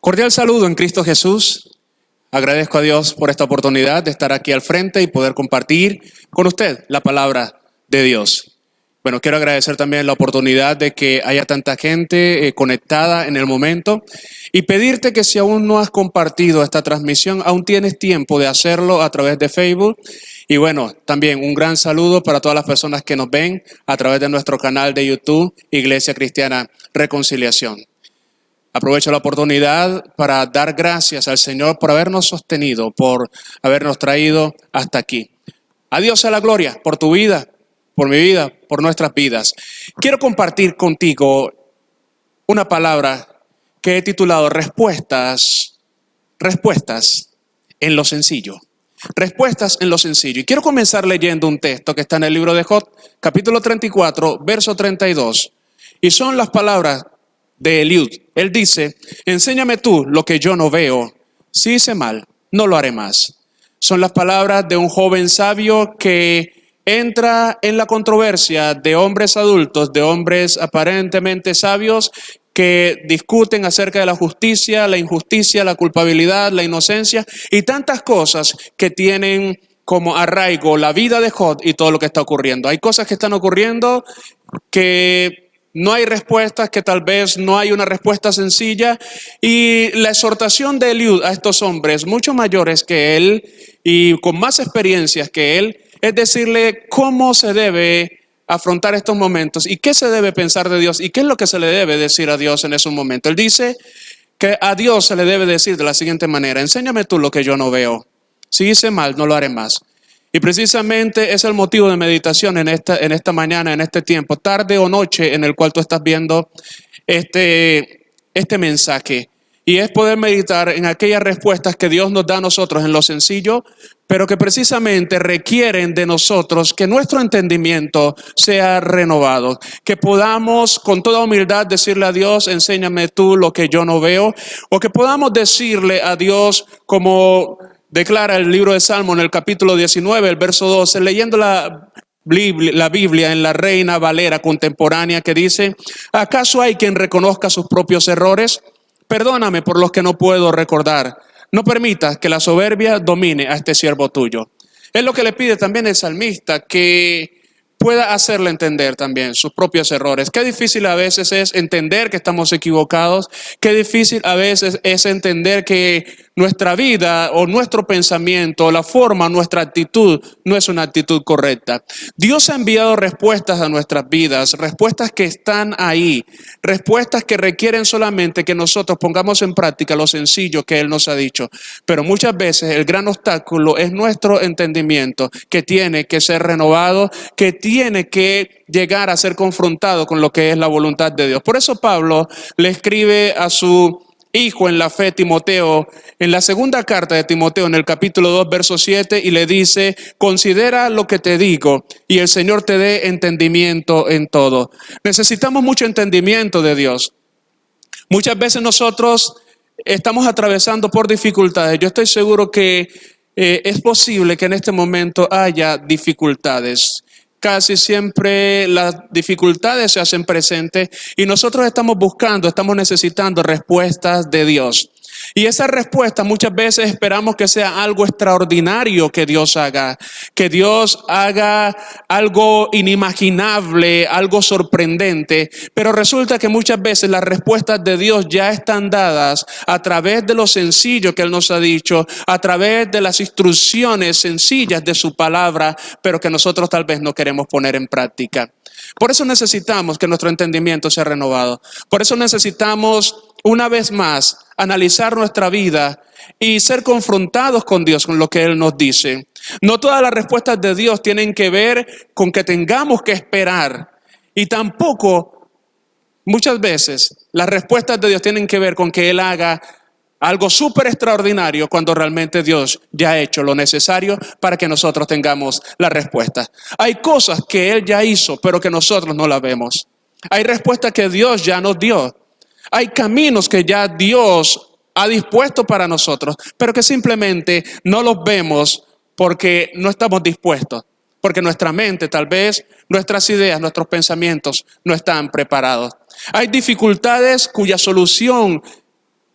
Cordial saludo en Cristo Jesús. Agradezco a Dios por esta oportunidad de estar aquí al frente y poder compartir con usted la palabra de Dios. Bueno, quiero agradecer también la oportunidad de que haya tanta gente conectada en el momento y pedirte que si aún no has compartido esta transmisión, aún tienes tiempo de hacerlo a través de Facebook. Y bueno, también un gran saludo para todas las personas que nos ven a través de nuestro canal de YouTube, Iglesia Cristiana Reconciliación. Aprovecho la oportunidad para dar gracias al Señor por habernos sostenido, por habernos traído hasta aquí. A Dios sea la gloria por tu vida, por mi vida, por nuestras vidas. Quiero compartir contigo una palabra que he titulado Respuestas en lo sencillo. Respuestas en lo sencillo. Y quiero comenzar leyendo un texto que está en el libro de Job, capítulo 34, verso 32. Y son las palabras de Eliud. Él dice: enséñame tú lo que yo no veo. Si hice mal, no lo haré más. Son las palabras de un joven sabio que entra en la controversia de hombres adultos, de hombres aparentemente sabios que discuten acerca de la justicia, la injusticia, la culpabilidad, la inocencia y tantas cosas que tienen como arraigo la vida de Job y todo lo que está ocurriendo. Hay cosas que están ocurriendo que no hay respuestas, que tal vez no hay una respuesta sencilla, y la exhortación de Eliud a estos hombres mucho mayores que él y con más experiencias que él es decirle cómo se debe afrontar estos momentos y qué se debe pensar de Dios y qué es lo que se le debe decir a Dios en esos momentos. Él dice que a Dios se le debe decir de la siguiente manera: enséñame tú lo que yo no veo. Si hice mal, no lo haré más. Y precisamente es el motivo de meditación en esta mañana, en este tiempo, tarde o noche, en el cual tú estás viendo este mensaje. Y es poder meditar en aquellas respuestas que Dios nos da a nosotros en lo sencillo, pero que precisamente requieren de nosotros que nuestro entendimiento sea renovado. Que podamos con toda humildad decirle a Dios: enséñame tú lo que yo no veo. O que podamos decirle a Dios, como declara el libro de Salmo en el capítulo 19, el verso 12, leyendo la Biblia en la Reina Valera contemporánea, que dice: ¿acaso hay quien reconozca sus propios errores? Perdóname por los que no puedo recordar. No permitas que la soberbia domine a este siervo tuyo. Es lo que le pide también el salmista, que pueda hacerle entender también sus propios errores. Qué difícil a veces es entender que estamos equivocados. Qué difícil a veces es entender que nuestra vida o nuestro pensamiento, la forma, nuestra actitud no es una actitud correcta. Dios ha enviado respuestas a nuestras vidas, respuestas que están ahí, respuestas que requieren solamente que nosotros pongamos en práctica lo sencillo que Él nos ha dicho. Pero muchas veces el gran obstáculo es nuestro entendimiento, que tiene que ser renovado, que tiene que llegar a ser confrontado con lo que es la voluntad de Dios. Por eso Pablo le escribe a su hijo en la fe, Timoteo, en la segunda carta de Timoteo, en el capítulo 2, verso 7, y le dice: considera lo que te digo y el Señor te dé entendimiento en todo. Necesitamos mucho entendimiento de Dios. Muchas veces nosotros estamos atravesando por dificultades. Yo estoy seguro que es posible que en este momento haya dificultades. Casi siempre las dificultades se hacen presentes y nosotros estamos necesitando respuestas de Dios. Y esa respuesta muchas veces esperamos que sea algo extraordinario que Dios haga algo inimaginable, algo sorprendente, pero resulta que muchas veces las respuestas de Dios ya están dadas a través de lo sencillo que Él nos ha dicho, a través de las instrucciones sencillas de su palabra, pero que nosotros tal vez no queremos poner en práctica. Por eso necesitamos que nuestro entendimiento sea renovado. Por eso necesitamos, una vez más, analizar nuestra vida y ser confrontados con Dios, con lo que Él nos dice. No todas las respuestas de Dios tienen que ver con que tengamos que esperar. Y tampoco, muchas veces, las respuestas de Dios tienen que ver con que Él haga algo súper extraordinario cuando realmente Dios ya ha hecho lo necesario para que nosotros tengamos la respuesta. Hay cosas que Él ya hizo, pero que nosotros no las vemos. Hay respuestas que Dios ya nos dio. Hay caminos que ya Dios ha dispuesto para nosotros, pero que simplemente no los vemos porque no estamos dispuestos. Porque nuestra mente, tal vez, nuestras ideas, nuestros pensamientos no están preparados. Hay dificultades cuya solución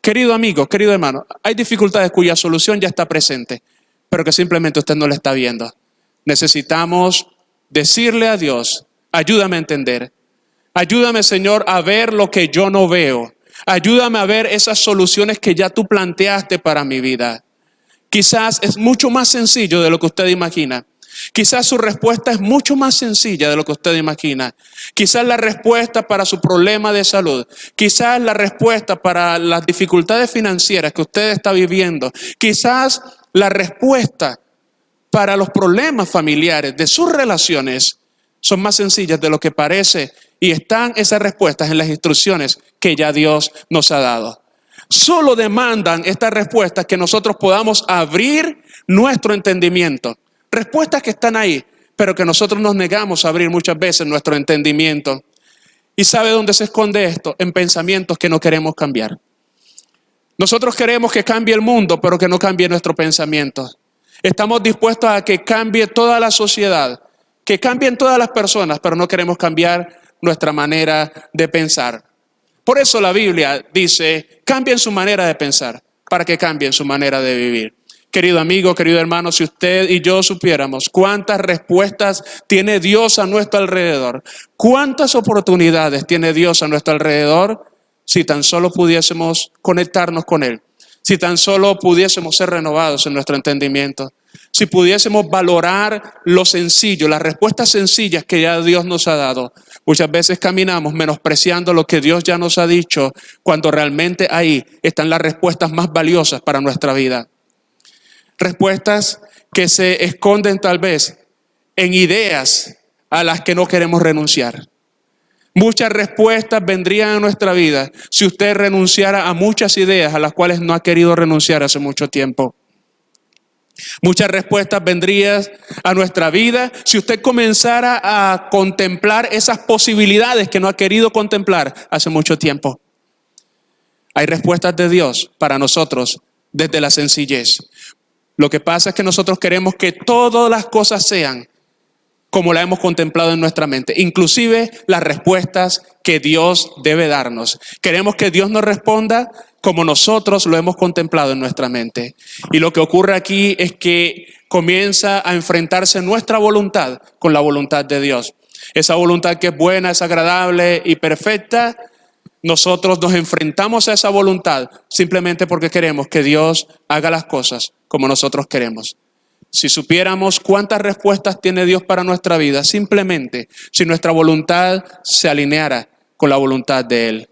Querido amigo, querido hermano, hay dificultades cuya solución ya está presente, pero que simplemente usted no la está viendo. Necesitamos decirle a Dios, ayúdame a entender. Ayúdame, Señor, a ver lo que yo no veo. Ayúdame a ver esas soluciones que ya tú planteaste para mi vida. Quizás es mucho más sencillo de lo que usted imagina. Quizás su respuesta es mucho más sencilla de lo que usted imagina. Quizás la respuesta para su problema de salud, quizás la respuesta para las dificultades financieras que usted está viviendo, quizás la respuesta para los problemas familiares de sus relaciones son más sencillas de lo que parece, y están esas respuestas en las instrucciones que ya Dios nos ha dado. Solo demandan estas respuestas que nosotros podamos abrir nuestro entendimiento. Respuestas que están ahí, pero que nosotros nos negamos a abrir muchas veces nuestro entendimiento. ¿Y sabe dónde se esconde esto? En pensamientos que no queremos cambiar. Nosotros queremos que cambie el mundo, pero que no cambie nuestro pensamiento. Estamos dispuestos a que cambie toda la sociedad, que cambien todas las personas, pero no queremos cambiar nuestra manera de pensar. Por eso la Biblia dice, cambien su manera de pensar, para que cambien su manera de vivir. Querido amigo, querido hermano, si usted y yo supiéramos cuántas respuestas tiene Dios a nuestro alrededor, cuántas oportunidades tiene Dios a nuestro alrededor, si tan solo pudiésemos conectarnos con Él, si tan solo pudiésemos ser renovados en nuestro entendimiento, si pudiésemos valorar lo sencillo, las respuestas sencillas que ya Dios nos ha dado. Muchas veces caminamos menospreciando lo que Dios ya nos ha dicho, cuando realmente ahí están las respuestas más valiosas para nuestra vida. Respuestas que se esconden tal vez en ideas a las que no queremos renunciar. Muchas respuestas vendrían a nuestra vida si usted renunciara a muchas ideas a las cuales no ha querido renunciar hace mucho tiempo. Muchas respuestas vendrían a nuestra vida si usted comenzara a contemplar esas posibilidades que no ha querido contemplar hace mucho tiempo. Hay respuestas de Dios para nosotros desde la sencillez. Lo que pasa es que nosotros queremos que todas las cosas sean como la hemos contemplado en nuestra mente, inclusive las respuestas que Dios debe darnos. Queremos que Dios nos responda como nosotros lo hemos contemplado en nuestra mente. Y lo que ocurre aquí es que comienza a enfrentarse nuestra voluntad con la voluntad de Dios. Esa voluntad que es buena, es agradable y perfecta, nosotros nos enfrentamos a esa voluntad simplemente porque queremos que Dios haga las cosas como nosotros queremos. Si supiéramos cuántas respuestas tiene Dios para nuestra vida, simplemente si nuestra voluntad se alineara con la voluntad de Él.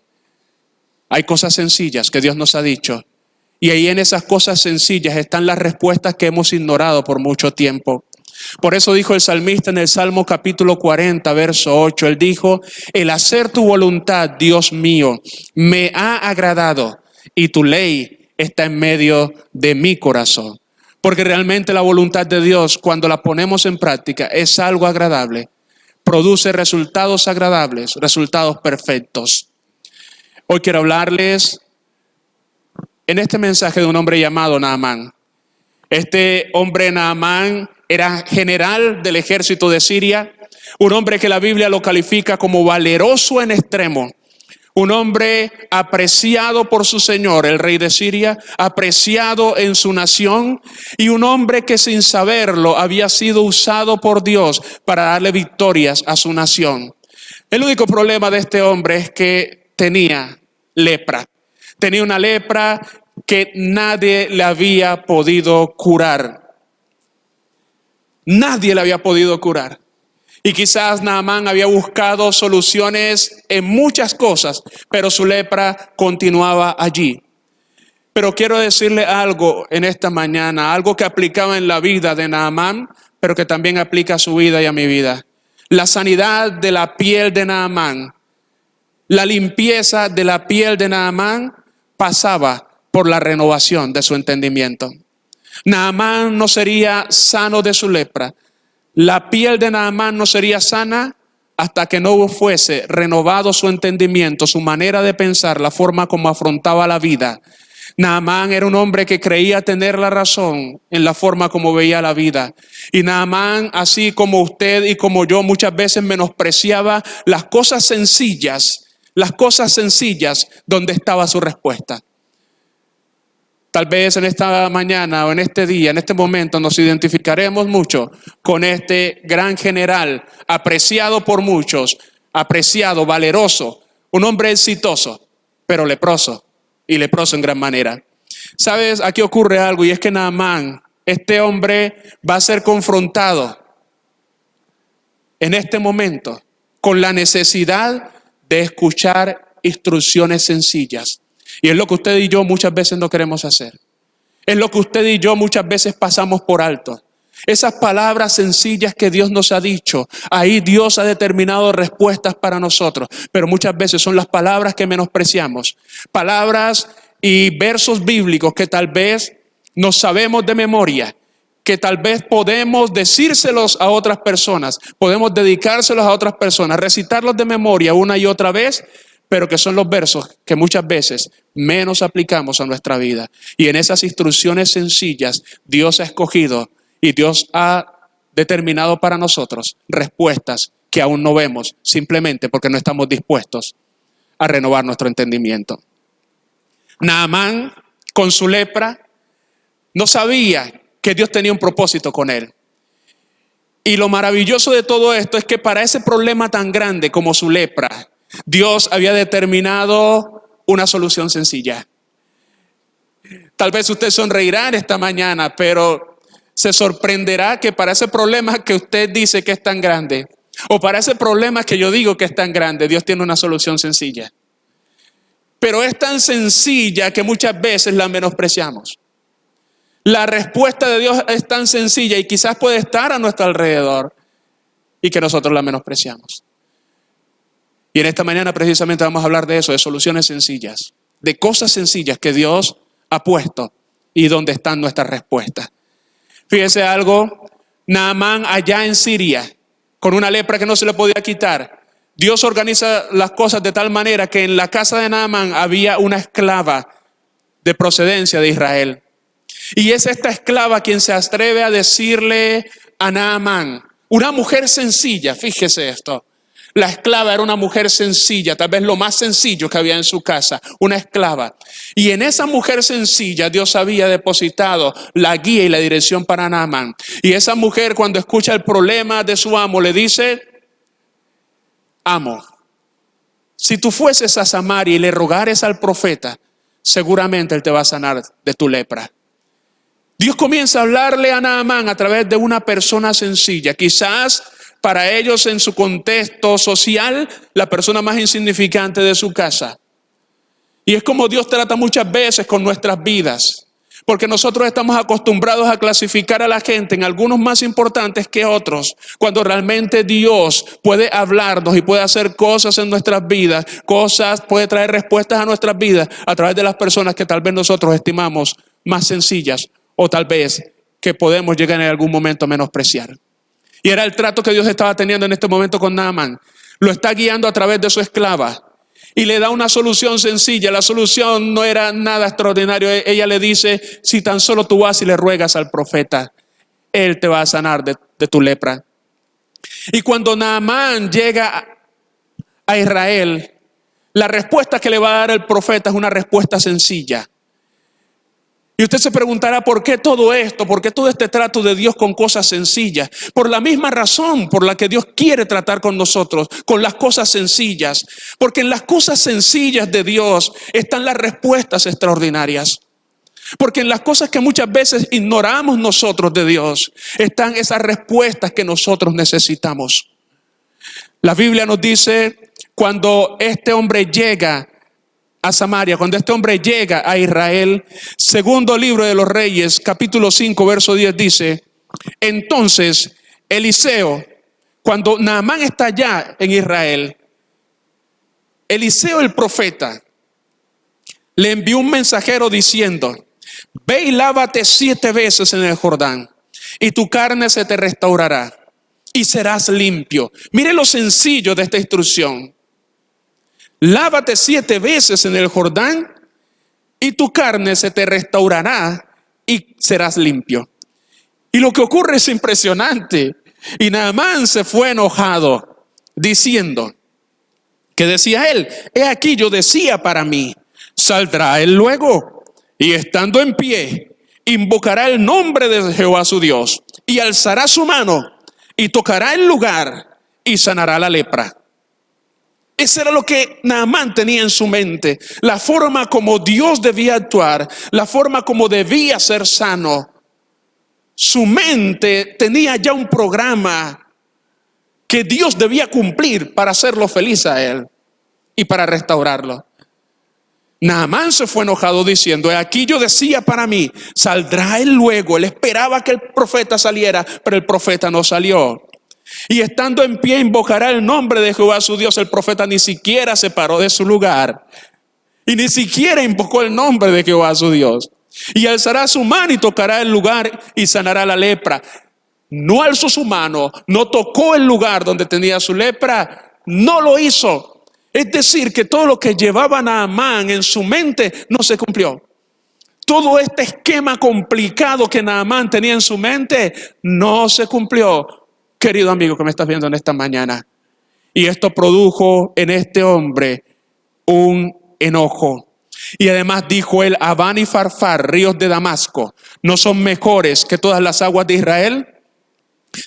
Hay cosas sencillas que Dios nos ha dicho, y ahí en esas cosas sencillas están las respuestas que hemos ignorado por mucho tiempo. Por eso dijo el salmista en el Salmo capítulo 40, verso 8, él dijo: el hacer tu voluntad, Dios mío, me ha agradado, y tu ley está en medio de mi corazón. Porque realmente la voluntad de Dios, cuando la ponemos en práctica, es algo agradable. Produce resultados agradables, resultados perfectos. Hoy quiero hablarles en este mensaje de un hombre llamado Naamán. Este hombre Naamán era general del ejército de Siria, un hombre que la Biblia lo califica como valeroso en extremo. Un hombre apreciado por su señor, el rey de Siria, apreciado en su nación, y un hombre que sin saberlo había sido usado por Dios para darle victorias a su nación. El único problema de este hombre es que tenía lepra. Tenía una lepra que nadie le había podido curar. Nadie le había podido curar. Y quizás Naamán había buscado soluciones en muchas cosas, pero su lepra continuaba allí. Pero quiero decirle algo en esta mañana, algo que aplicaba en la vida de Naamán, pero que también aplica a su vida y a mi vida. La sanidad de la piel de Naamán, la limpieza de la piel de Naamán pasaba por la renovación de su entendimiento. Naamán no sería sano de su lepra. La piel de Naamán no sería sana hasta que no fuese renovado su entendimiento, su manera de pensar, la forma como afrontaba la vida. Naamán era un hombre que creía tener la razón en la forma como veía la vida. Y Naamán, así como usted y como yo, muchas veces menospreciaba las cosas sencillas donde estaba su respuesta. Tal vez en esta mañana o en este día, en este momento, nos identificaremos mucho con este gran general, apreciado por muchos, apreciado, valeroso, un hombre exitoso, pero leproso, y leproso en gran manera. ¿Sabes? Aquí ocurre algo, y es que Naamán, este hombre, va a ser confrontado en este momento con la necesidad de escuchar instrucciones sencillas. Y es lo que usted y yo muchas veces no queremos hacer. Es lo que usted y yo muchas veces pasamos por alto. Esas palabras sencillas que Dios nos ha dicho, ahí Dios ha determinado respuestas para nosotros, pero muchas veces son las palabras que menospreciamos. Palabras y versos bíblicos que tal vez nos sabemos de memoria, que tal vez podemos decírselos a otras personas, podemos dedicárselos a otras personas, recitarlos de memoria una y otra vez, pero que son los versos que muchas veces menos aplicamos a nuestra vida. Y en esas instrucciones sencillas, Dios ha escogido y Dios ha determinado para nosotros respuestas que aún no vemos, simplemente porque no estamos dispuestos a renovar nuestro entendimiento. Naamán, con su lepra, no sabía que Dios tenía un propósito con él. Y lo maravilloso de todo esto es que para ese problema tan grande como su lepra, Dios había determinado una solución sencilla. Tal vez usted sonreirá en esta mañana, pero se sorprenderá que para ese problema que usted dice que es tan grande, o para ese problema que yo digo que es tan grande, Dios tiene una solución sencilla. Pero es tan sencilla que muchas veces la menospreciamos. La respuesta de Dios es tan sencilla y quizás puede estar a nuestro alrededor y que nosotros la menospreciamos. Y en esta mañana precisamente vamos a hablar de eso, de soluciones sencillas, de cosas sencillas que Dios ha puesto y donde están nuestras respuestas. Fíjese algo, Naamán allá en Siria, con una lepra que no se le podía quitar, Dios organiza las cosas de tal manera que en la casa de Naamán había una esclava de procedencia de Israel. Y es esta esclava quien se atreve a decirle a Naamán, una mujer sencilla, fíjese esto. La esclava era una mujer sencilla, tal vez lo más sencillo que había en su casa, una esclava. Y en esa mujer sencilla Dios había depositado la guía y la dirección para Naamán. Y esa mujer, cuando escucha el problema de su amo, le dice: amo, si tú fueses a Samaria y le rogares al profeta, seguramente él te va a sanar de tu lepra. Dios comienza a hablarle a Naamán a través de una persona sencilla, quizás para ellos en su contexto social, la persona más insignificante de su casa. Y es como Dios trata muchas veces con nuestras vidas, porque nosotros estamos acostumbrados a clasificar a la gente en algunos más importantes que otros, cuando realmente Dios puede hablarnos y puede hacer cosas en nuestras vidas, puede traer respuestas a nuestras vidas a través de las personas que tal vez nosotros estimamos más sencillas o tal vez que podemos llegar en algún momento a menospreciar. Y era el trato que Dios estaba teniendo en este momento con Naamán. Lo está guiando a través de su esclava y le da una solución sencilla. La solución no era nada extraordinario. Ella le dice: si tan solo tú vas y le ruegas al profeta, él te va a sanar de tu lepra. Y cuando Naamán llega a Israel, la respuesta que le va a dar el profeta es una respuesta sencilla. Y usted se preguntará: ¿por qué todo esto? ¿Por qué todo este trato de Dios con cosas sencillas? Por la misma razón por la que Dios quiere tratar con nosotros, con las cosas sencillas. Porque en las cosas sencillas de Dios están las respuestas extraordinarias. Porque en las cosas que muchas veces ignoramos nosotros de Dios, están esas respuestas que nosotros necesitamos. La Biblia nos dice, cuando este hombre llega a Samaria, cuando este hombre llega a Israel, segundo libro de los Reyes, capítulo 5, verso 10 dice: entonces Eliseo, cuando Naamán está allá en Israel, Eliseo el profeta le envió un mensajero diciendo: ve y lávate 7 veces en el Jordán y tu carne se te restaurará y serás limpio. Mire lo sencillo de esta instrucción. Lávate 7 veces en el Jordán y tu carne se te restaurará y serás limpio. Y lo que ocurre es impresionante. Y Naamán se fue enojado, diciendo, que decía él: he aquí yo decía para mí, ¿saldrá él luego? Y estando en pie, invocará el nombre de Jehová su Dios, y alzará su mano, y tocará el lugar, y sanará la lepra. Eso era lo que Naamán tenía en su mente, la forma como Dios debía actuar, la forma como debía ser sano. Su mente tenía ya un programa que Dios debía cumplir para hacerlo feliz a él y para restaurarlo. Naamán se fue enojado diciendo: aquí yo decía para mí, saldrá él luego. Él esperaba que el profeta saliera, pero el profeta no salió. Y estando en pie invocará el nombre de Jehová su Dios. El profeta ni siquiera se paró de su lugar y ni siquiera invocó el nombre de Jehová su Dios. Y alzará su mano y tocará el lugar y sanará la lepra. No alzó su mano, no tocó el lugar donde tenía su lepra, no lo hizo. Es decir, que todo lo que llevaba Naamán en su mente no se cumplió. Todo este esquema complicado que Naamán tenía en su mente no se cumplió. Querido amigo que me estás viendo en esta mañana, y esto produjo en este hombre un enojo. Y además dijo él: Abán y Farfar, ríos de Damasco, ¿no son mejores que todas las aguas de Israel?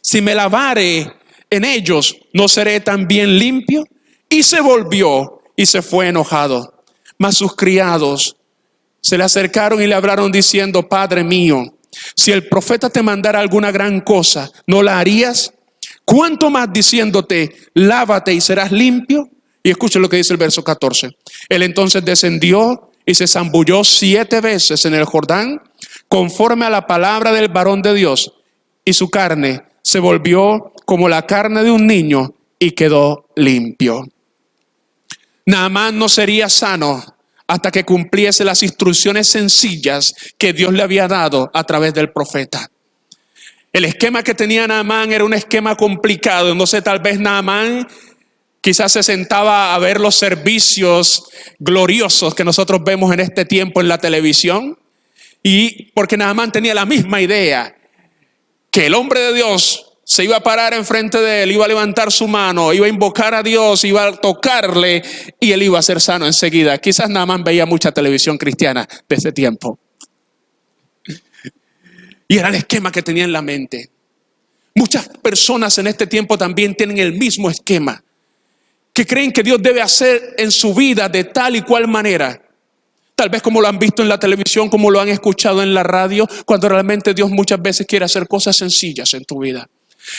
Si me lavare en ellos, ¿no seré también limpio? Y se volvió y se fue enojado. Mas sus criados se le acercaron y le hablaron diciendo: Padre mío, si el profeta te mandara alguna gran cosa, ¿no la harías? ¿Cuánto más diciéndote: lávate y serás limpio? Y escucha lo que dice el verso 14. Él entonces descendió y se zambulló 7 veces en el Jordán, conforme a la palabra del varón de Dios, y su carne se volvió como la carne de un niño y quedó limpio. Naamán no sería sano hasta que cumpliese las instrucciones sencillas que Dios le había dado a través del profeta. El esquema que tenía Naamán era un esquema complicado. No sé, tal vez Naamán quizás se sentaba a ver los servicios gloriosos que nosotros vemos en este tiempo en la televisión, y porque Naamán tenía la misma idea, que el hombre de Dios se iba a parar enfrente de él, iba a levantar su mano, iba a invocar a Dios, iba a tocarle y él iba a ser sano enseguida. Quizás Naamán veía mucha televisión cristiana de ese tiempo. Y era el esquema que tenía en la mente. Muchas personas en este tiempo también tienen el mismo esquema, que creen que Dios debe hacer en su vida de tal y cual manera. Tal vez como lo han visto en la televisión, como lo han escuchado en la radio, cuando realmente Dios muchas veces quiere hacer cosas sencillas en tu vida.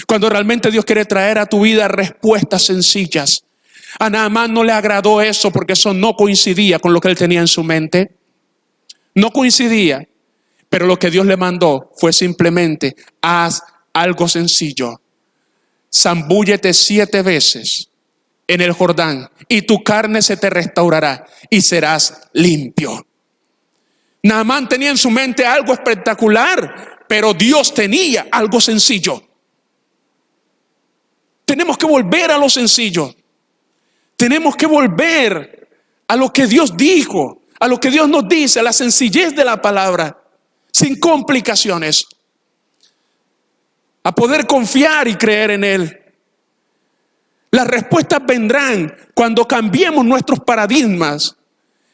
Cuando realmente Dios quiere traer a tu vida respuestas sencillas. A Naamán no le agradó eso, porque eso no coincidía con lo que él tenía en su mente. No coincidía. Pero lo que Dios le mandó fue simplemente: haz algo sencillo. Zambúllete 7 veces en el Jordán y tu carne se te restaurará y serás limpio. Naamán tenía en su mente algo espectacular, pero Dios tenía algo sencillo. Tenemos que volver a lo sencillo. Tenemos que volver a lo que Dios dijo, a lo que Dios nos dice, a la sencillez de la palabra, sin complicaciones. A poder confiar y creer en Él. Las respuestas vendrán cuando cambiemos nuestros paradigmas,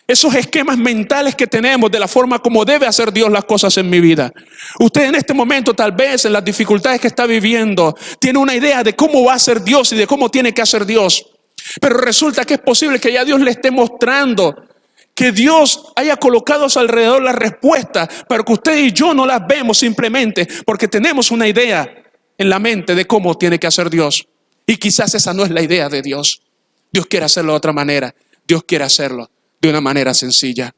esos esquemas mentales que tenemos de la forma como debe hacer Dios las cosas en mi vida. Usted en este momento, tal vez en las dificultades que está viviendo, tiene una idea de cómo va a ser Dios y de cómo tiene que hacer Dios. Pero resulta que es posible que ya Dios le esté mostrando, que Dios haya colocado a su alrededor las respuestas, pero que usted y yo no las vemos simplemente porque tenemos una idea en la mente de cómo tiene que hacer Dios. Y quizás esa no es la idea de Dios. Dios quiere hacerlo de otra manera. Dios quiere hacerlo de una manera sencilla.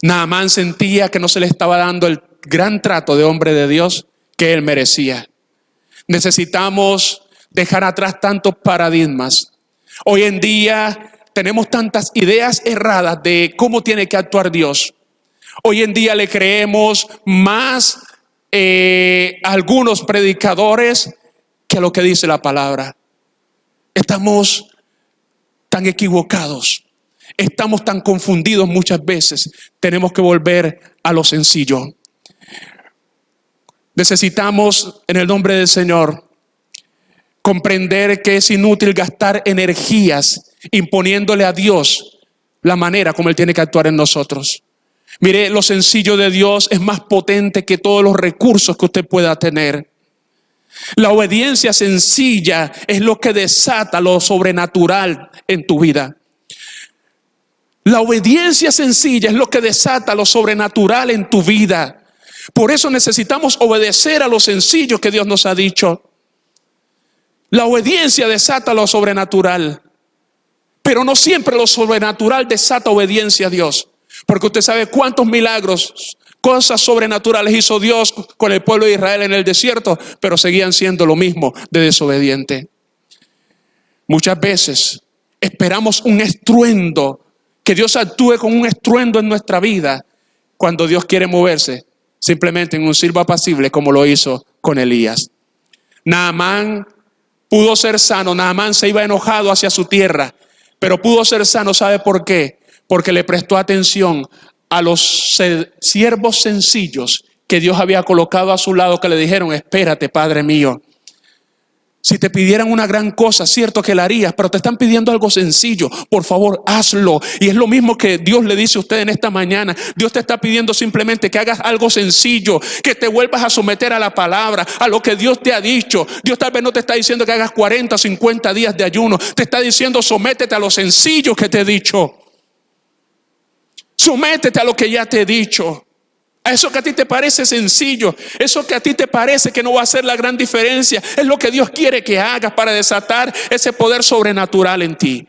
Naamán sentía que no se le estaba dando el gran trato de hombre de Dios que él merecía. Necesitamos dejar atrás tantos paradigmas. Hoy en día tenemos tantas ideas erradas de cómo tiene que actuar Dios. Hoy en día le creemos más a algunos predicadores que a lo que dice la palabra. Estamos tan equivocados, estamos tan confundidos muchas veces. Tenemos que volver a lo sencillo. Necesitamos, en el nombre del Señor, comprender que es inútil gastar energías imponiéndole a Dios la manera como Él tiene que actuar en nosotros. Mire, lo sencillo de Dios es más potente que todos los recursos que usted pueda tener. La obediencia sencilla es lo que desata lo sobrenatural en tu vida. La obediencia sencilla es lo que desata lo sobrenatural en tu vida. Por eso necesitamos obedecer a lo sencillo que Dios nos ha dicho. La obediencia desata lo sobrenatural, pero no siempre lo sobrenatural desata obediencia a Dios. Porque usted sabe cuántos milagros, cosas sobrenaturales hizo Dios con el pueblo de Israel en el desierto, pero seguían siendo lo mismo de desobediente. Muchas veces esperamos un estruendo, que Dios actúe con un estruendo en nuestra vida, cuando Dios quiere moverse simplemente en un silbo apacible, como lo hizo con Elías. Naamán pudo ser sano. Naamán se iba enojado hacia su tierra, pero pudo ser sano. ¿Sabe por qué? Porque le prestó atención a los siervos sencillos que Dios había colocado a su lado, que le dijeron: espérate, Padre mío. Si te pidieran una gran cosa, cierto que la harías, pero te están pidiendo algo sencillo. Por favor, hazlo. Y es lo mismo que Dios le dice a usted en esta mañana. Dios te está pidiendo simplemente que hagas algo sencillo, que te vuelvas a someter a la palabra, a lo que Dios te ha dicho. Dios tal vez no te está diciendo que hagas 40 o 50 días de ayuno. Te está diciendo: sométete a lo sencillo que te he dicho. Sométete a lo que ya te he dicho. A eso que a ti te parece sencillo, eso que a ti te parece que no va a hacer la gran diferencia, es lo que Dios quiere que hagas para desatar ese poder sobrenatural en ti.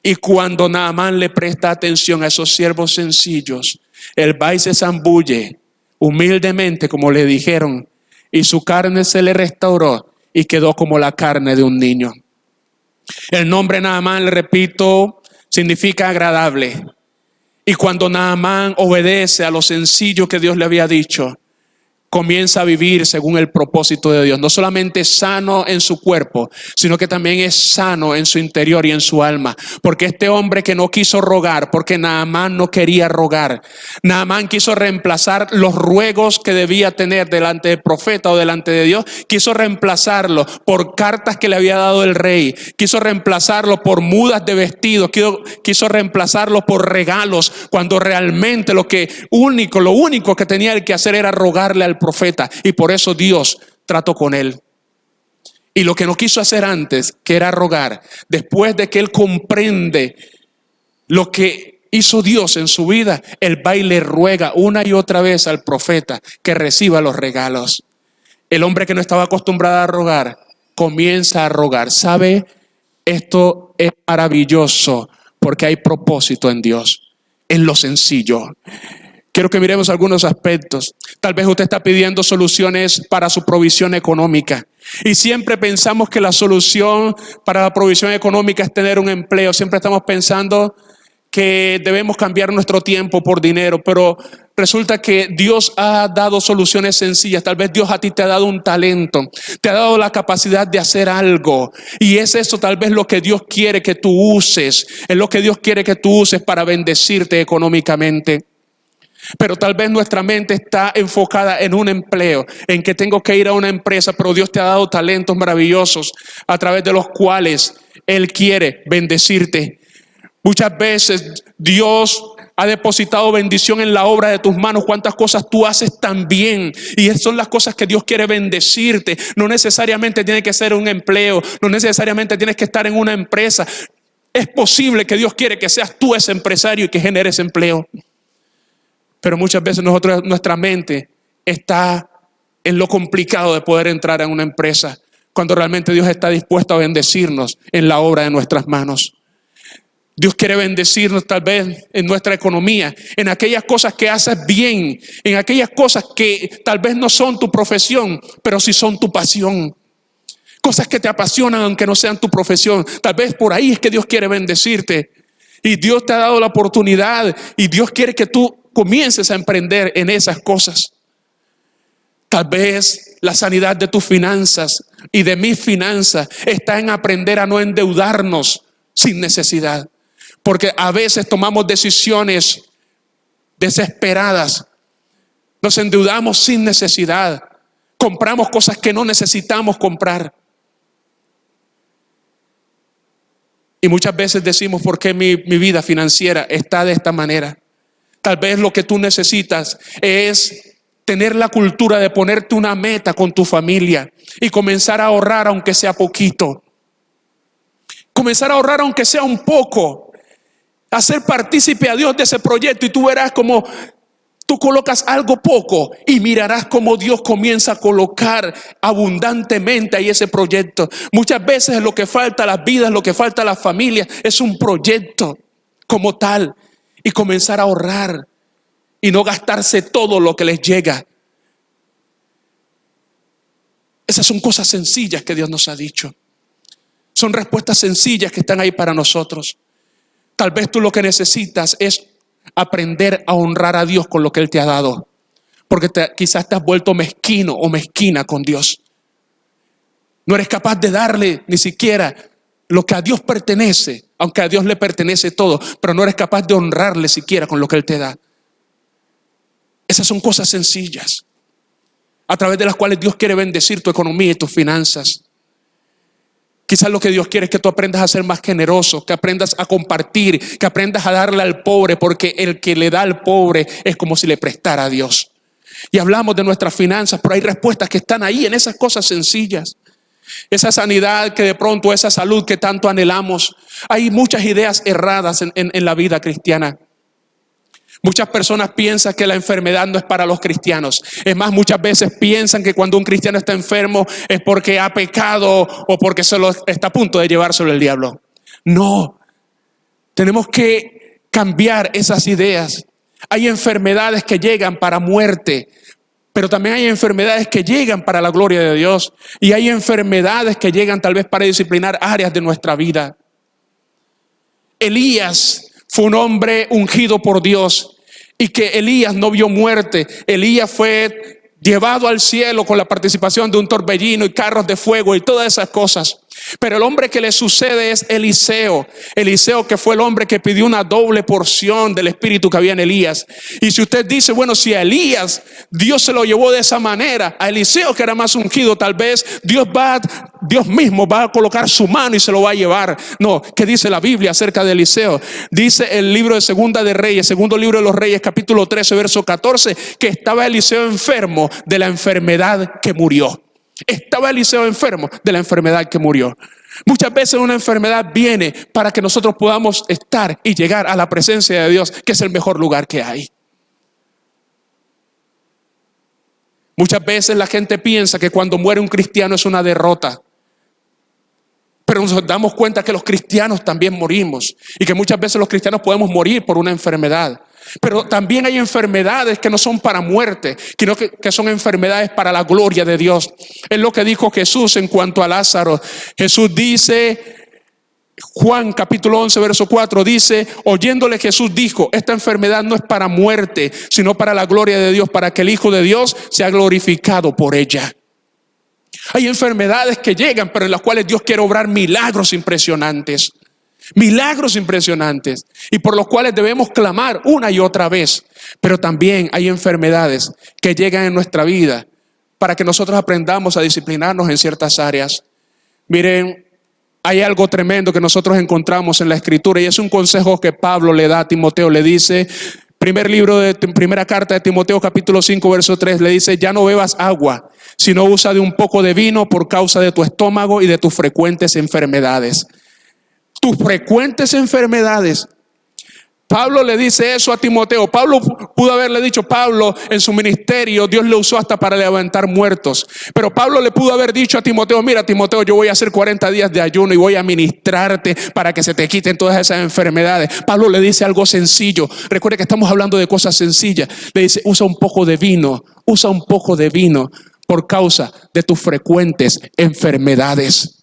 Y cuando Naamán le presta atención a esos siervos sencillos, él va y se zambulle humildemente, como le dijeron, y su carne se le restauró y quedó como la carne de un niño. El nombre Naamán, le repito, significa agradable. Y cuando Naamán obedece a lo sencillo que Dios le había dicho, comienza a vivir según el propósito de Dios. No solamente es sano en su cuerpo, sino que también es sano en su interior y en su alma. Porque este hombre que no quiso rogar, porque Naamán no quería rogar, Naamán quiso reemplazar los ruegos que debía tener delante del profeta o delante de Dios, quiso reemplazarlo por cartas que le había dado el rey, quiso reemplazarlo por mudas de vestidos, quiso reemplazarlo por regalos, cuando realmente lo único que tenía él que hacer era rogarle al profeta. Y por eso Dios trató con él. Y lo que no quiso hacer antes, que era rogar, después de que él comprende lo que hizo Dios en su vida, él va y le ruega una y otra vez al profeta que reciba los regalos. El hombre que no estaba acostumbrado a rogar comienza a rogar. ¿Sabe? Esto es maravilloso, porque hay propósito en Dios, en lo sencillo. Quiero que miremos algunos aspectos. Tal vez usted está pidiendo soluciones para su provisión económica. Y siempre pensamos que la solución para la provisión económica es tener un empleo. Siempre estamos pensando que debemos cambiar nuestro tiempo por dinero. Pero resulta que Dios ha dado soluciones sencillas. Tal vez Dios a ti te ha dado un talento, te ha dado la capacidad de hacer algo. Y es eso tal vez lo que Dios quiere que tú uses. Es lo que Dios quiere que tú uses para bendecirte económicamente. Pero tal vez nuestra mente está enfocada en un empleo, en que tengo que ir a una empresa, pero Dios te ha dado talentos maravillosos a través de los cuales Él quiere bendecirte. Muchas veces Dios ha depositado bendición en la obra de tus manos. Cuántas cosas tú haces tan bien, y esas son las cosas que Dios quiere bendecirte. No necesariamente tiene que ser un empleo, no necesariamente tienes que estar en una empresa. Es posible que Dios quiere que seas tú ese empresario y que generes empleo. Pero muchas veces nuestra mente está en lo complicado de poder entrar en una empresa, cuando realmente Dios está dispuesto a bendecirnos en la obra de nuestras manos. Dios quiere bendecirnos tal vez en nuestra economía, en aquellas cosas que haces bien, en aquellas cosas que tal vez no son tu profesión, pero sí son tu pasión. Cosas que te apasionan aunque no sean tu profesión. Tal vez por ahí es que Dios quiere bendecirte. Y Dios te ha dado la oportunidad, y Dios quiere que tú comiences a emprender en esas cosas. Tal vez la sanidad de tus finanzas y de mis finanzas está en aprender a no endeudarnos sin necesidad. Porque a veces tomamos decisiones desesperadas. Nos endeudamos sin necesidad. Compramos cosas que no necesitamos comprar. Y muchas veces decimos: ¿por qué mi vida financiera está de esta manera? Tal vez lo que tú necesitas es tener la cultura de ponerte una meta con tu familia y comenzar a ahorrar aunque sea poquito. Comenzar a ahorrar aunque sea un poco. Hacer partícipe a Dios de ese proyecto y tú verás como tú colocas algo poco y mirarás cómo Dios comienza a colocar abundantemente ahí ese proyecto. Muchas veces lo que falta a las vidas, lo que falta a las familias es un proyecto como tal y comenzar a ahorrar y no gastarse todo lo que les llega. Esas son cosas sencillas que Dios nos ha dicho. Son respuestas sencillas que están ahí para nosotros. Tal vez tú lo que necesitas es aprender a honrar a Dios con lo que Él te ha dado. Porque quizás te has vuelto mezquino o mezquina con Dios. No eres capaz de darle ni siquiera lo que a Dios pertenece, aunque a Dios le pertenece todo, pero no eres capaz de honrarle siquiera con lo que Él te da. Esas son cosas sencillas, a través de las cuales Dios quiere bendecir tu economía y tus finanzas. Quizás lo que Dios quiere es que tú aprendas a ser más generoso, que aprendas a compartir, que aprendas a darle al pobre, porque el que le da al pobre es como si le prestara a Dios. Y hablamos de nuestras finanzas, pero hay respuestas que están ahí en esas cosas sencillas. Esa sanidad que de pronto, esa salud que tanto anhelamos. Hay muchas ideas erradas en la vida cristiana. Muchas personas piensan que la enfermedad no es para los cristianos. Es más, muchas veces piensan que cuando un cristiano está enfermo es porque ha pecado o porque está a punto de llevárselo el diablo. No, tenemos que cambiar esas ideas. Hay enfermedades que llegan para muerte, pero también hay enfermedades que llegan para la gloria de Dios. Y hay enfermedades que llegan tal vez para disciplinar áreas de nuestra vida. Elías fue un hombre ungido por Dios y que Elías no vio muerte. Elías fue llevado al cielo con la participación de un torbellino y carros de fuego y todas esas cosas. Pero el hombre que le sucede es Eliseo. Eliseo, que fue el hombre que pidió una doble porción del espíritu que había en Elías. Y si usted dice, bueno, si a Elías Dios se lo llevó de esa manera, a Eliseo que era más ungido, tal vez Dios mismo va a colocar su mano y se lo va a llevar. No, ¿qué dice la Biblia acerca de Eliseo? Dice el libro de Segunda de Reyes, segundo libro de los Reyes, capítulo 13, verso 14, que estaba Eliseo enfermo de la enfermedad que murió. Estaba Eliseo enfermo de la enfermedad que murió. Muchas veces una enfermedad viene para que nosotros podamos estar y llegar a la presencia de Dios, que es el mejor lugar que hay. Muchas veces la gente piensa que cuando muere un cristiano es una derrota. Pero nos damos cuenta que los cristianos también morimos y que muchas veces los cristianos podemos morir por una enfermedad. Pero también hay enfermedades que no son para muerte, sino que son enfermedades para la gloria de Dios. Es lo que dijo Jesús en cuanto a Lázaro. Jesús dice, Juan capítulo 11 verso 4 dice, oyéndole Jesús dijo, esta enfermedad no es para muerte, sino para la gloria de Dios, para que el Hijo de Dios sea glorificado por ella. Hay enfermedades que llegan, pero en las cuales Dios quiere obrar milagros impresionantes. Milagros impresionantes y por los cuales debemos clamar una y otra vez. Pero también hay enfermedades que llegan en nuestra vida para que nosotros aprendamos a disciplinarnos en ciertas áreas. Miren, hay algo tremendo que nosotros encontramos en la Escritura y es un consejo que Pablo le da a Timoteo. Le dice, primera carta de Timoteo capítulo 5 verso 3, le dice, ya no bebas agua, sino usa de un poco de vino por causa de tu estómago y de tus frecuentes enfermedades. Tus frecuentes enfermedades. Pablo le dice eso a Timoteo. Pablo pudo haberle dicho, Pablo en su ministerio Dios le usó hasta para levantar muertos. Pero Pablo le pudo haber dicho a Timoteo, mira Timoteo, yo voy a hacer 40 días de ayuno y voy a ministrarte para que se te quiten todas esas enfermedades. Pablo le dice algo sencillo. Recuerde que estamos hablando de cosas sencillas. Le dice, usa un poco de vino por causa de tus frecuentes enfermedades.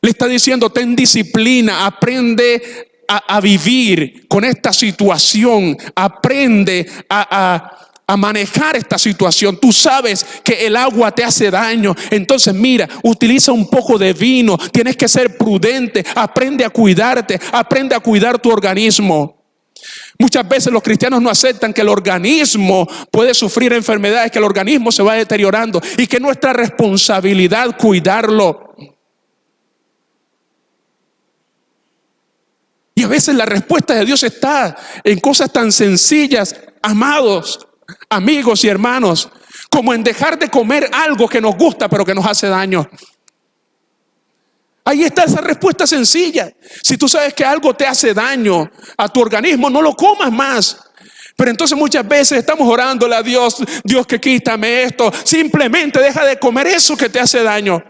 Le está diciendo, ten disciplina, aprende a vivir con esta situación, aprende a manejar esta situación. Tú sabes que el agua te hace daño, entonces mira, utiliza un poco de vino, tienes que ser prudente, aprende a cuidarte, aprende a cuidar tu organismo. Muchas veces los cristianos no aceptan que el organismo puede sufrir enfermedades, que el organismo se va deteriorando y que es nuestra responsabilidad cuidarlo. Y a veces la respuesta de Dios está en cosas tan sencillas, amados, amigos y hermanos, como en dejar de comer algo que nos gusta pero que nos hace daño. Ahí está esa respuesta sencilla. Si tú sabes que algo te hace daño a tu organismo, no lo comas más. Pero entonces muchas veces estamos orándole a Dios, Dios, que quítame esto. Simplemente deja de comer eso que te hace daño.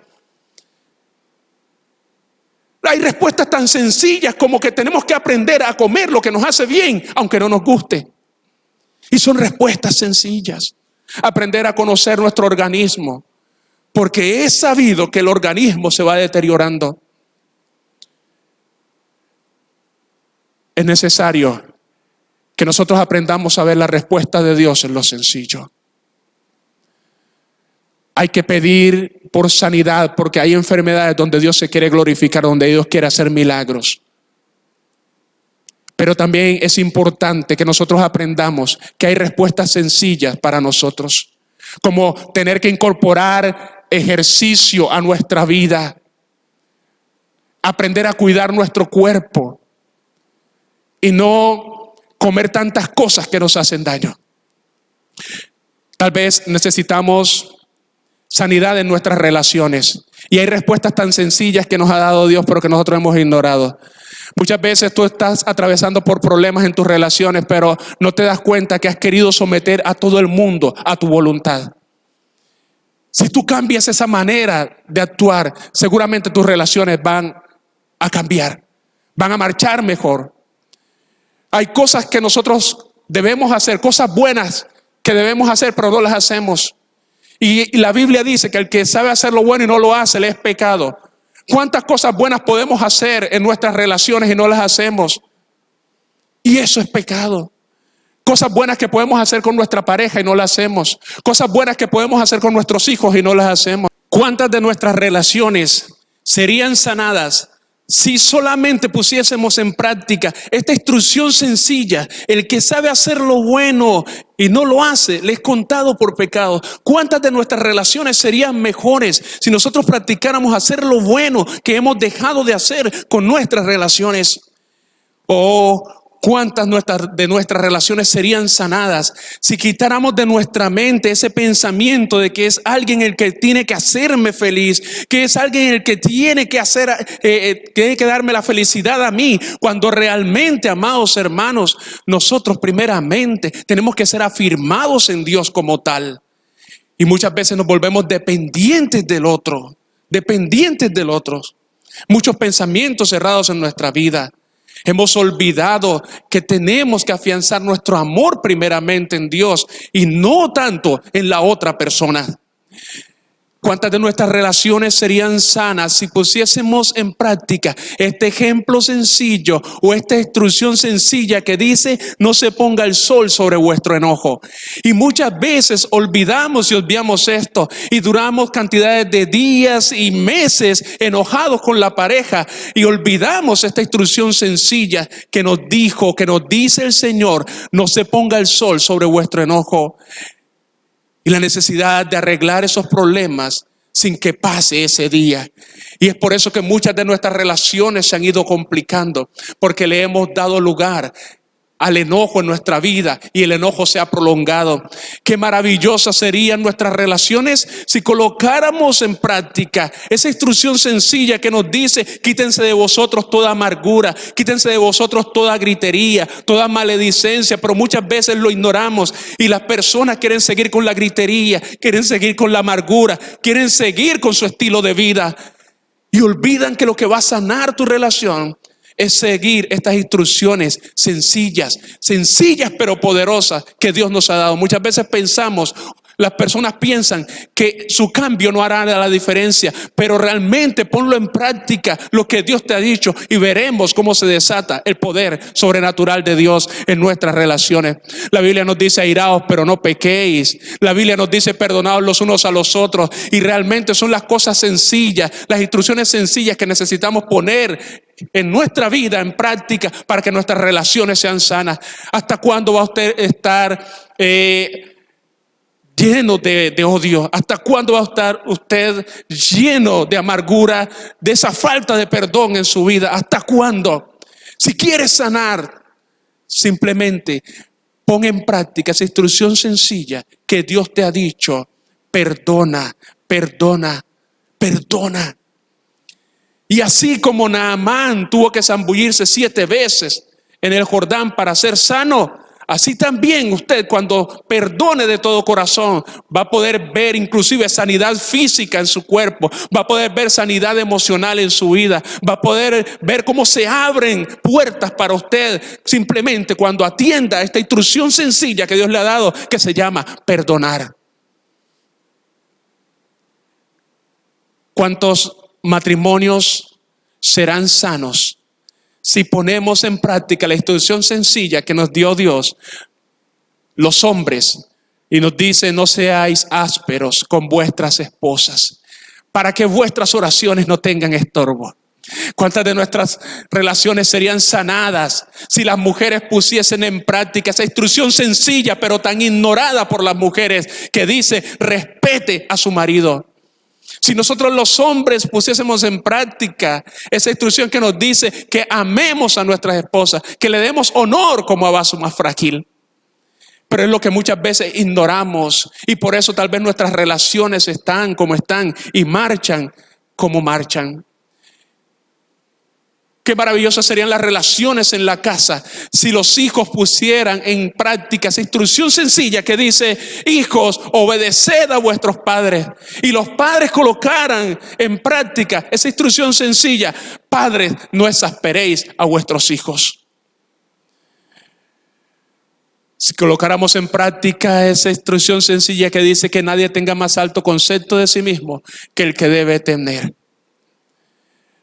Hay respuestas tan sencillas como que tenemos que aprender a comer lo que nos hace bien, aunque no nos guste. Y son respuestas sencillas. Aprender a conocer nuestro organismo, porque es sabido que el organismo se va deteriorando. Es necesario que nosotros aprendamos a ver la respuesta de Dios en lo sencillo. Hay que pedir por sanidad, porque hay enfermedades donde Dios se quiere glorificar, donde Dios quiere hacer milagros. Pero también es importante que nosotros aprendamos que hay respuestas sencillas para nosotros, como tener que incorporar ejercicio a nuestra vida, aprender a cuidar nuestro cuerpo y no comer tantas cosas que nos hacen daño. Tal vez necesitamos sanidad en nuestras relaciones, y hay respuestas tan sencillas que nos ha dado Dios pero que nosotros hemos ignorado. Muchas veces tú estás atravesando por problemas en tus relaciones, pero no te das cuenta que has querido someter a todo el mundo a tu voluntad. Si tú cambias esa manera de actuar, seguramente tus relaciones van a cambiar, van a marchar mejor. Hay cosas que nosotros debemos hacer, cosas buenas que debemos hacer, pero no las hacemos. Y la Biblia dice que el que sabe hacer lo bueno y no lo hace, le es pecado. ¿Cuántas cosas buenas podemos hacer en nuestras relaciones y no las hacemos? Y eso es pecado. Cosas buenas que podemos hacer con nuestra pareja y no las hacemos. Cosas buenas que podemos hacer con nuestros hijos y no las hacemos. ¿Cuántas de nuestras relaciones serían sanadas si solamente pusiésemos en práctica esta instrucción sencilla? El que sabe hacer lo bueno y no lo hace, le es contado por pecado. ¿Cuántas de nuestras relaciones serían mejores si nosotros practicáramos hacer lo bueno que hemos dejado de hacer con nuestras relaciones? ¿Cuántas de nuestras relaciones serían sanadas si quitáramos de nuestra mente ese pensamiento de que es alguien el que tiene que hacerme feliz, que es alguien el que tiene que tiene que darme la felicidad a mí, cuando realmente, amados hermanos, nosotros primeramente tenemos que ser afirmados en Dios como tal? Y muchas veces nos volvemos dependientes del otro, muchos pensamientos cerrados en nuestra vida. Hemos olvidado que tenemos que afianzar nuestro amor primeramente en Dios y no tanto en la otra persona. ¿Cuántas de nuestras relaciones serían sanas si pusiésemos en práctica este ejemplo sencillo o esta instrucción sencilla que dice: no se ponga el sol sobre vuestro enojo? Y muchas veces olvidamos y obviamos esto y duramos cantidades de días y meses enojados con la pareja y olvidamos esta instrucción sencilla que nos dice el Señor: no se ponga el sol sobre vuestro enojo. Y la necesidad de arreglar esos problemas sin que pase ese día. Y es por eso que muchas de nuestras relaciones se han ido complicando, porque le hemos dado lugar al enojo en nuestra vida y el enojo se ha prolongado. Qué maravillosas serían nuestras relaciones si colocáramos en práctica esa instrucción sencilla que nos dice: quítense de vosotros toda amargura, quítense de vosotros toda gritería, toda maledicencia. Pero muchas veces lo ignoramos y las personas quieren seguir con la gritería, quieren seguir con la amargura, quieren seguir con su estilo de vida y olvidan que lo que va a sanar tu relación es seguir estas instrucciones sencillas pero poderosas que Dios nos ha dado. Muchas veces las personas piensan que su cambio no hará la diferencia, pero realmente ponlo en práctica lo que Dios te ha dicho y veremos cómo se desata el poder sobrenatural de Dios en nuestras relaciones. La Biblia nos dice: airaos pero no pequéis. La Biblia nos dice: perdonaos los unos a los otros. Y realmente son las cosas sencillas, las instrucciones sencillas que necesitamos poner en nuestra vida en práctica para que nuestras relaciones sean sanas. ¿Hasta cuándo va usted a estar lleno de odio? ¿Hasta cuándo va a estar usted lleno de amargura, de esa falta de perdón en su vida? ¿Hasta cuándo? Si quieres sanar, simplemente pon en práctica esa instrucción sencilla que Dios te ha dicho. Perdona, perdona, perdona. Y así como Naamán tuvo que zambullirse 7 veces en el Jordán para ser sano, así también usted, cuando perdone de todo corazón, va a poder ver inclusive sanidad física en su cuerpo, va a poder ver sanidad emocional en su vida, va a poder ver cómo se abren puertas para usted simplemente cuando atienda a esta instrucción sencilla que Dios le ha dado, que se llama perdonar. ¿Cuántos matrimonios serán sanos si ponemos en práctica la instrucción sencilla que nos dio Dios, los hombres, y nos dice: no seáis ásperos con vuestras esposas, para que vuestras oraciones no tengan estorbo? ¿Cuántas de nuestras relaciones serían sanadas si las mujeres pusiesen en práctica esa instrucción sencilla pero tan ignorada por las mujeres, que dice: respete a su marido? Si nosotros los hombres pusiésemos en práctica esa instrucción que nos dice que amemos a nuestras esposas, que le demos honor como a vaso más frágil. Pero es lo que muchas veces ignoramos, y por eso tal vez nuestras relaciones están como están y marchan como marchan. Qué maravillosas serían las relaciones en la casa si los hijos pusieran en práctica esa instrucción sencilla que dice: hijos, obedeced a vuestros padres. Y los padres colocaran en práctica esa instrucción sencilla: padres, no exasperéis a vuestros hijos. Si colocáramos en práctica esa instrucción sencilla que dice que nadie tenga más alto concepto de sí mismo que el que debe tener.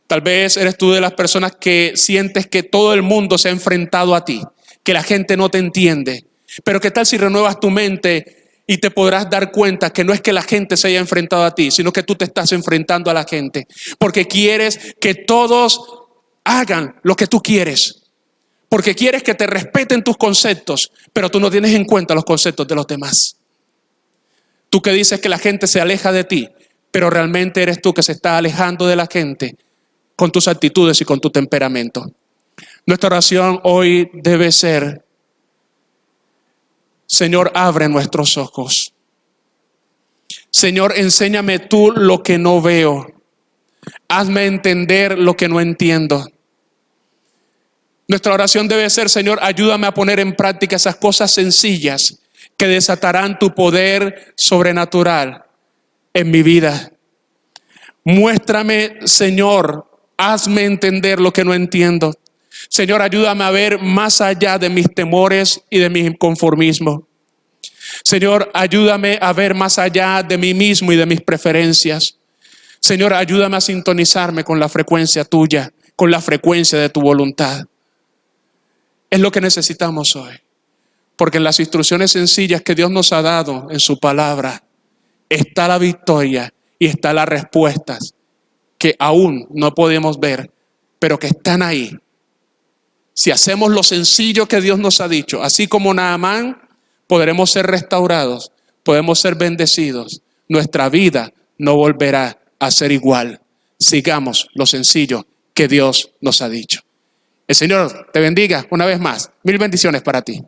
Tal vez eres tú de las personas que sientes que todo el mundo se ha enfrentado a ti, que la gente no te entiende. Pero ¿qué tal si renuevas tu mente y te podrás dar cuenta que no es que la gente se haya enfrentado a ti, sino que tú te estás enfrentando a la gente? Porque quieres que todos hagan lo que tú quieres. Porque quieres que te respeten tus conceptos, pero tú no tienes en cuenta los conceptos de los demás. Tú que dices que la gente se aleja de ti, pero realmente eres tú que se está alejando de la gente con tus actitudes y con tu temperamento. Nuestra oración hoy debe ser: Señor, abre nuestros ojos. Señor, enséñame tú lo que no veo. Hazme entender lo que no entiendo. Nuestra oración debe ser: Señor, ayúdame a poner en práctica esas cosas sencillas que desatarán tu poder sobrenatural en mi vida. Muéstrame, Señor, hazme entender lo que no entiendo. Señor, ayúdame a ver más allá de mis temores y de mi conformismo. Señor, ayúdame a ver más allá de mí mismo y de mis preferencias. Señor, ayúdame a sintonizarme con la frecuencia tuya, con la frecuencia de tu voluntad. Es lo que necesitamos hoy. Porque en las instrucciones sencillas que Dios nos ha dado en su palabra está la victoria y está las respuestas que aún no podemos ver, pero que están ahí. Si hacemos lo sencillo que Dios nos ha dicho, así como Naamán, podremos ser restaurados, podemos ser bendecidos. Nuestra vida no volverá a ser igual. Sigamos lo sencillo que Dios nos ha dicho. El Señor te bendiga una vez más. 1000 bendiciones para ti.